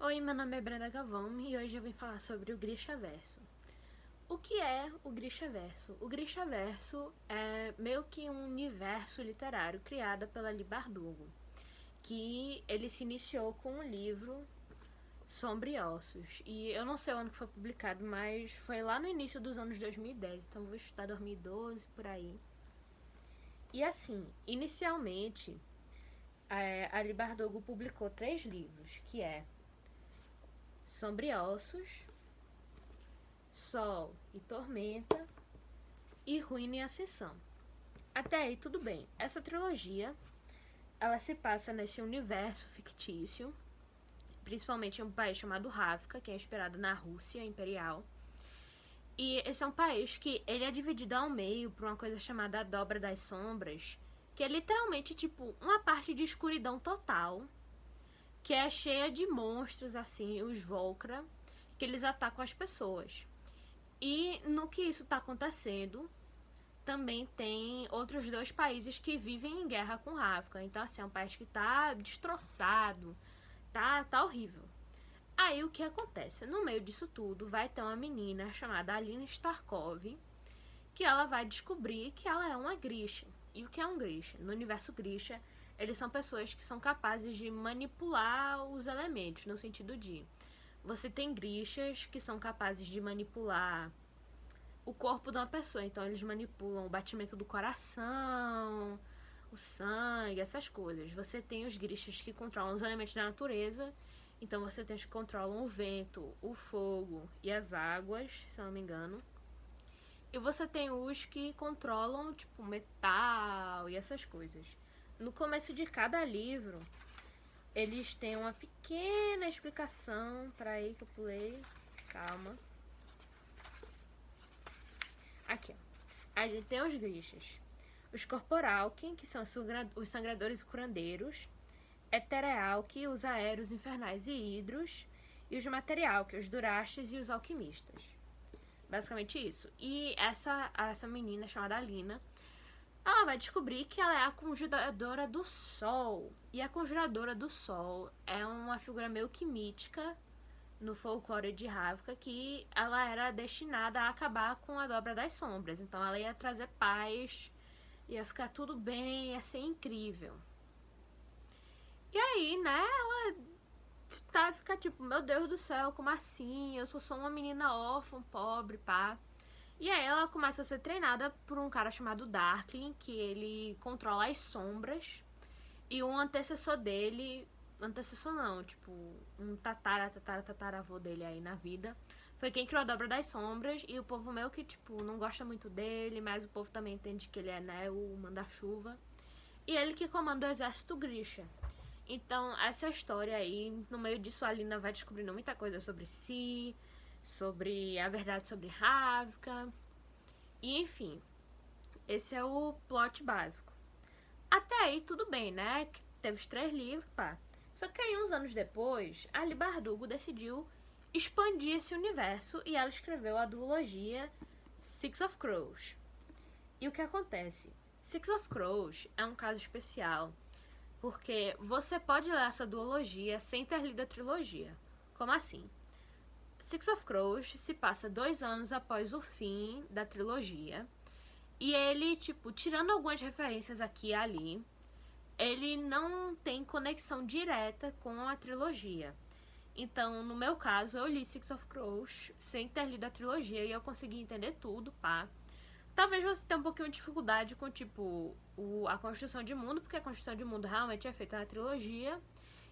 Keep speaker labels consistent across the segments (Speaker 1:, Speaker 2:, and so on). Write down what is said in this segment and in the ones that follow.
Speaker 1: Oi, meu nome é Brenda Galvão e hoje eu vim falar sobre o Grishaverso. O que é o Grishaverso? O Grishaverso é meio que um universo literário criado pela Leigh Bardugo, que ele se iniciou com um livro Sombriossos. E eu não sei o ano que foi publicado, mas foi lá no início dos anos 2010, então vou chutar 2012, por aí. E assim, inicialmente, a Leigh Bardugo publicou 3 livros, que é Sombriossos, Sol e Tormenta e Ruína e Ascensão. Até aí tudo bem. Essa trilogia, ela se passa nesse universo fictício, principalmente em um país chamado Ravka, que é inspirado na Rússia imperial. E esse é um país que ele é dividido ao meio por uma coisa chamada a Dobra das Sombras, que é literalmente tipo uma parte de escuridão total, que é cheia de monstros assim, os Volcra, que eles atacam as pessoas. E no que isso está acontecendo, também tem outros 2 países que vivem em guerra com Ravka. Então, assim, é um país que tá destroçado, tá horrível. Aí o que acontece? No meio disso tudo, vai ter uma menina chamada Alina Starkov, que ela vai descobrir que ela é uma Grisha. E o que é um Grisha? No universo Grisha, eles são pessoas que são capazes de manipular os elementos, no sentido de você tem Grishas que são capazes de manipular o corpo de uma pessoa. Então eles manipulam o batimento do coração, o sangue, essas coisas. Você tem os Grishas que controlam os elementos da natureza. Então você tem os que controlam o vento, o fogo e as águas, se eu não me engano. E você tem os que controlam, tipo, metal e essas coisas. No começo de cada livro, eles têm uma pequena explicação. Para aí que eu pulei. Calma. Aqui, ó. A gente tem os Grishas. Os Corporalkin, que são os sangradores e curandeiros. Eterealki, os aéreos infernais e hidros. E os Materialki, os Durastes e os alquimistas. Basicamente isso. E essa menina chamada Alina, ela vai descobrir que ela é a conjuradora do Sol. E a conjuradora do Sol é uma figura meio que mítica no folclore de Ravka, que ela era destinada a acabar com a Dobra das Sombras. Então ela ia trazer paz, ia ficar tudo bem, ia ser incrível. E aí, né, ela fica tipo, meu Deus do céu, como assim? Eu sou só uma menina órfã, pobre, pá. E aí ela começa a ser treinada por um cara chamado Darkling, que ele controla as sombras. E um antecessor dele, antecessor não, tipo, um tataravô dele aí na vida, foi quem criou a Dobra das Sombras. E o povo meio que, tipo, não gosta muito dele, mas o povo também entende que ele é, né, o manda-chuva. E ele que comanda o exército Grisha. Então, essa história aí, no meio disso, a Alina vai descobrindo muita coisa sobre si, sobre a verdade sobre Ravka. E, enfim, esse é o plot básico. Até aí, tudo bem, né? Teve os 3 livros, pá. Só que aí, uns anos depois, a Leigh Bardugo decidiu expandir esse universo e ela escreveu a duologia Six of Crows. E o que acontece? Six of Crows é um caso especial, porque você pode ler essa duologia sem ter lido a trilogia. Como assim? Six of Crows se passa 2 anos após o fim da trilogia. E ele, tipo, tirando algumas referências aqui e ali, ele não tem conexão direta com a trilogia. Então, no meu caso, eu li Six of Crows sem ter lido a trilogia e eu consegui entender tudo, pá. Talvez você tenha um pouquinho de dificuldade com, tipo, a construção de mundo, porque a construção de mundo realmente é feita na trilogia.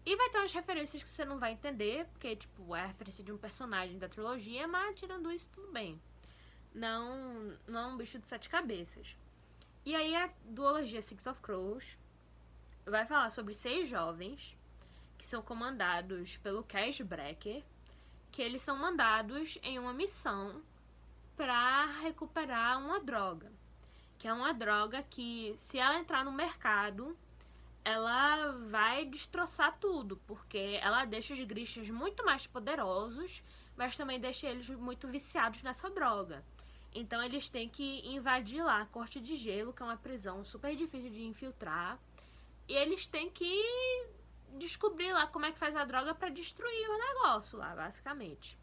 Speaker 1: E vai ter umas referências que você não vai entender, porque, tipo, é a referência de um personagem da trilogia, mas tirando isso, tudo bem. Não é um bicho de 7 cabeças. E aí a duologia Six of Crows vai falar sobre 6 jovens que são comandados pelo Cash Breaker, que eles são mandados em uma missão para recuperar uma droga, que é uma droga que, se ela entrar no mercado, ela vai destroçar tudo, porque ela deixa os Grishas muito mais poderosos, mas também deixa eles muito viciados nessa droga. Então eles têm que invadir lá a Corte de Gelo, que é uma prisão super difícil de infiltrar, e eles têm que descobrir lá como é que faz a droga pra destruir o negócio lá, basicamente.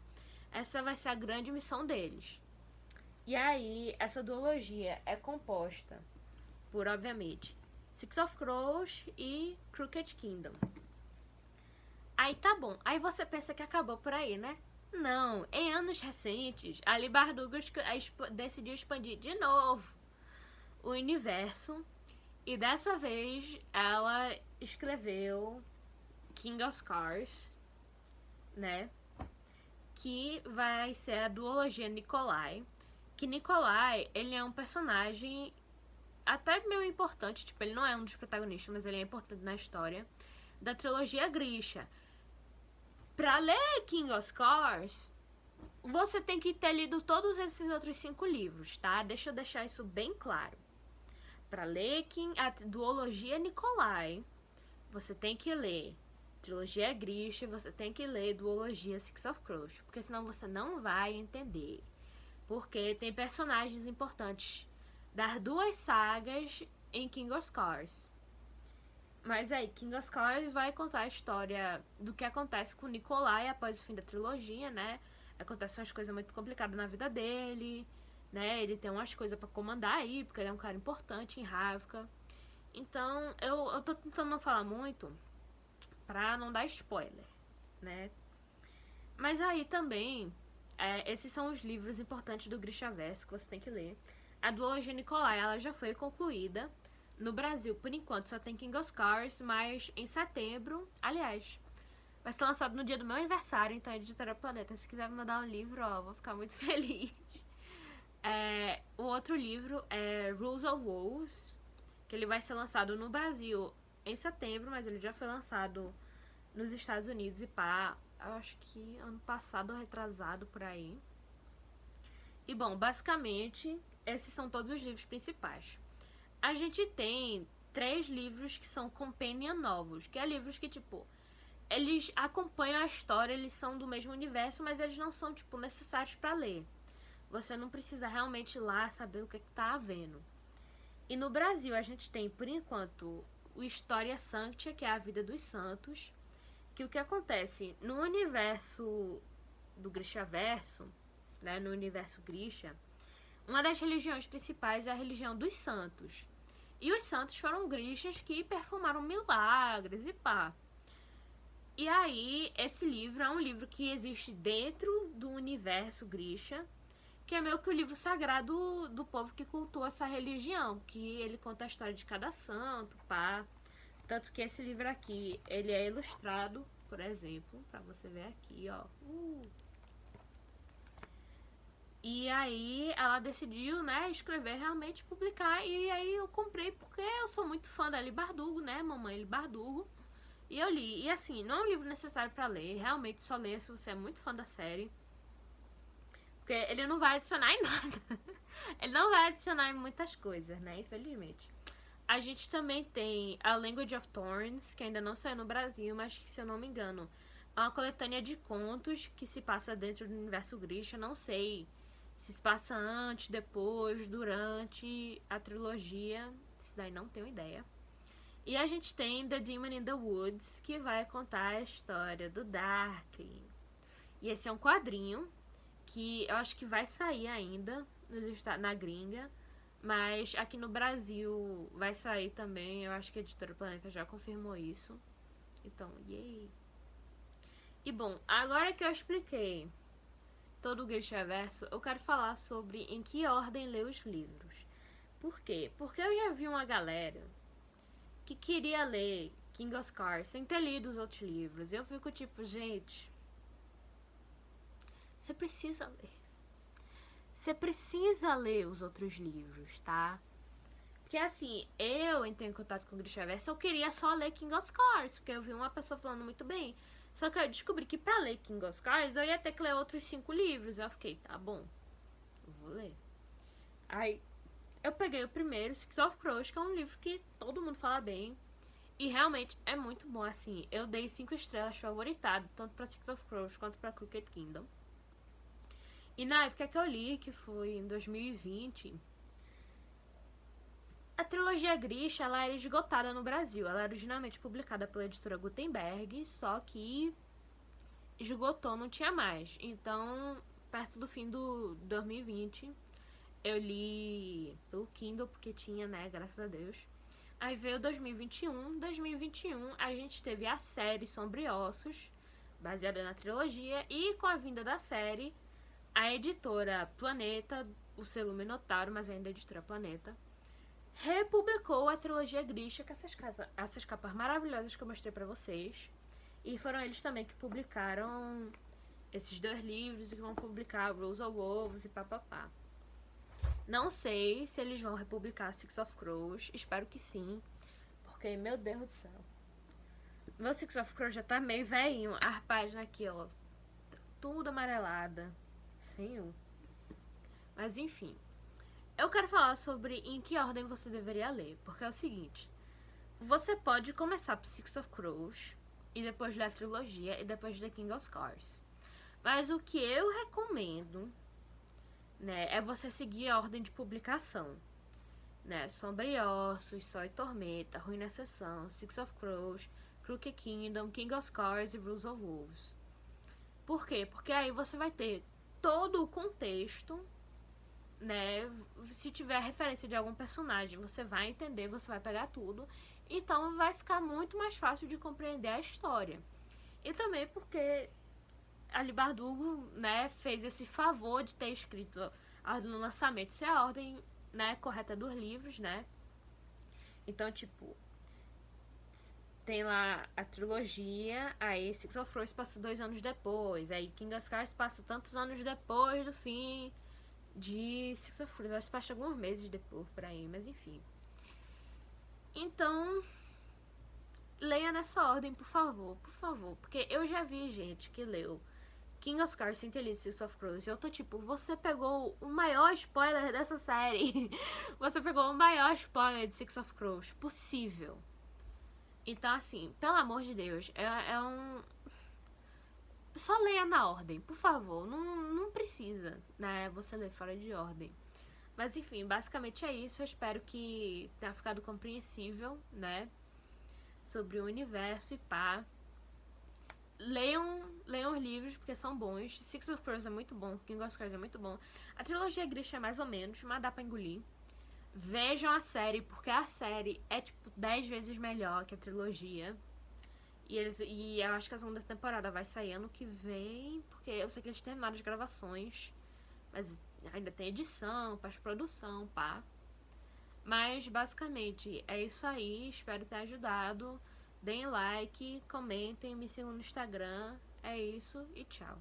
Speaker 1: Essa vai ser a grande missão deles. E aí, essa duologia é composta por, obviamente, Six of Crows e Crooked Kingdom. Aí tá bom. Aí você pensa que acabou por aí, né? Não. Em anos recentes, a Leigh Bardugo decidiu expandir de novo o universo. E dessa vez, ela escreveu King of Scars, né? Que vai ser a duologia Nikolai. Que Nikolai, ele é um personagem até meio importante, tipo, ele não é um dos protagonistas, mas ele é importante na história da trilogia Grisha. Pra ler King of Scars, você tem que ter lido todos esses outros 5 livros, tá? Deixa eu deixar isso bem claro. Pra ler a duologia Nikolai, você tem que ler trilogia Grisha, você tem que ler duologia Six of Crows, porque senão você não vai entender. Porque tem personagens importantes das 2 sagas em King of Scars. Mas aí, King of Scars vai contar a história do que acontece com Nikolai após o fim da trilogia, né? Acontecem umas coisas muito complicadas na vida dele, né? Ele tem umas coisas pra comandar aí, porque ele é um cara importante em Ravka. Então, eu tô tentando não falar muito pra não dar spoiler, né? Mas aí também, esses são os livros importantes do Grishaverso que você tem que ler. A duologia Nikolai, ela já foi concluída. No Brasil, por enquanto, só tem King of Scars, mas em setembro, aliás, vai ser lançado no dia do meu aniversário, então, Editora Planeta, se quiser me mandar um livro, ó, vou ficar muito feliz. O outro livro é Rules of Wolves, que ele vai ser lançado no Brasil em setembro, mas ele já foi lançado nos Estados Unidos e pá, eu acho que ano passado ou retrasado, por aí. E bom, basicamente, esses são todos os livros principais. A gente tem 3 livros que são companion novos, que é livros que, tipo, eles acompanham a história, eles são do mesmo universo, mas eles não são, tipo, necessários pra ler. Você não precisa realmente ir lá saber o que tá havendo. E no Brasil a gente tem, por enquanto, o História Sanctia, que é a vida dos santos, que o que acontece no universo do Grishaverso, né, no universo Grisha, uma das religiões principais é a religião dos santos. E os santos foram Grishas que performaram milagres e pá. E aí, esse livro é um livro que existe dentro do universo Grisha, que é meio que o livro sagrado do povo que cultua essa religião, que ele conta a história de cada santo, pá. Tanto que esse livro aqui, ele é ilustrado, por exemplo, pra você ver aqui, ó. E aí ela decidiu, né, escrever, realmente publicar. E aí eu comprei porque eu sou muito fã da Leigh Bardugo, né, mamãe Leigh Bardugo. E eu li. E assim, não é um livro necessário pra ler. Realmente só lê se você é muito fã da série. Porque ele não vai adicionar em nada. Ele não vai adicionar em muitas coisas, né, infelizmente. A gente também tem A Language of Thorns, que ainda não saiu no Brasil, mas que, se eu não me engano, é uma coletânea de contos que se passa dentro do universo Grisha. Não sei se passa antes, depois, durante a trilogia. Isso daí não tenho ideia. E a gente tem The Demon in the Woods, que vai contar a história do Darkling. E esse é um quadrinho que eu acho que vai sair ainda na gringa. Mas aqui no Brasil vai sair também. Eu acho que a Editora Planeta já confirmou isso. Então, yay! E bom, agora que eu expliquei todo o Grishaverso, eu quero falar sobre em que ordem ler os livros. Por quê? Porque eu já vi uma galera que queria ler King of Scars sem ter lido os outros livros. E eu fico tipo, gente, você precisa ler. Você precisa ler os outros livros, tá? Porque assim, eu entrei em contato com o Grishaverso, eu queria só ler King of Scars, porque eu vi uma pessoa falando muito bem. Só que eu descobri que pra ler King of Scars eu ia ter que ler outros 5 livros. Eu fiquei, tá bom, eu vou ler. Aí eu peguei o primeiro, Six of Crows, que é um livro que todo mundo fala bem. E realmente é muito bom, assim. Eu dei 5 estrelas favoritado, tanto pra Six of Crows quanto pra Crooked Kingdom. E na época que eu li, que foi em 2020, A trilogia Grisha, ela era esgotada no Brasil. Ela era originalmente publicada pela editora Gutenberg, só que esgotou, não tinha mais. Então, perto do fim do 2020, eu li pelo Kindle, porque tinha, né, graças a Deus. Aí veio 2021. 2021 a gente teve a série Sombriossos, baseada na trilogia, e com a vinda da série, a editora Planeta, o selo Minotauro, mas ainda a editora Planeta, republicou a trilogia Grisha, com essas capas maravilhosas que eu mostrei pra vocês. E foram eles também que publicaram esses 2 livros e que vão publicar Rules of Wolves e papapá. Não sei se eles vão republicar Six of Crows, espero que sim, porque, meu Deus do céu, meu Six of Crows já tá meio velhinho, a página aqui, ó, tudo amarelada, senhor. Mas enfim, eu quero falar sobre em que ordem você deveria ler, porque é o seguinte, você pode começar por Six of Crows, e depois ler a trilogia, e depois ler King of Scars. Mas o que eu recomendo, né, é você seguir a ordem de publicação, né? Sombriossos, Sol e Tormenta, Ruína e Sessão, Six of Crows, Crooked Kingdom, King of Scars e Rules of Wolves. Por quê? Porque aí você vai ter todo o contexto, né? Se tiver referência de algum personagem, você vai entender, você vai pegar tudo. Então vai ficar muito mais fácil de compreender a história. E também porque Ali Bardugo, né, fez esse favor de ter escrito a ordem do lançamento. Isso é a ordem, né, correta dos livros, né? Então, tipo, tem lá a trilogia, aí Six of Crows passa 2 anos depois, aí King of Scars passa tantos anos depois do fim de Six of Crows. Acho que passa alguns meses depois, por aí, mas enfim. Então, leia nessa ordem, por favor, porque eu já vi gente que leu King of Scars sem ter lido Six of Crows, e eu tô tipo, você pegou o maior spoiler dessa série. Você pegou o maior spoiler de Six of Crows possível. Então, assim, pelo amor de Deus, só leia na ordem, por favor. Não precisa, né, você ler fora de ordem. Mas enfim, basicamente é isso. Eu espero que tenha ficado compreensível, né, sobre o universo e pá. Leiam os livros, porque são bons. Six of Crows é muito bom, King of Scars é muito bom. A trilogia Grisha é mais ou menos, mas dá pra engolir. Vejam a série, porque a série é tipo 10 vezes melhor que a trilogia. E eu acho que a segunda temporada vai sair ano que vem, porque eu sei que eles terminaram as gravações, mas ainda tem edição, pós-produção, pá. Mas basicamente é isso aí, espero ter ajudado. Deem like, comentem, me sigam no Instagram. É isso e tchau.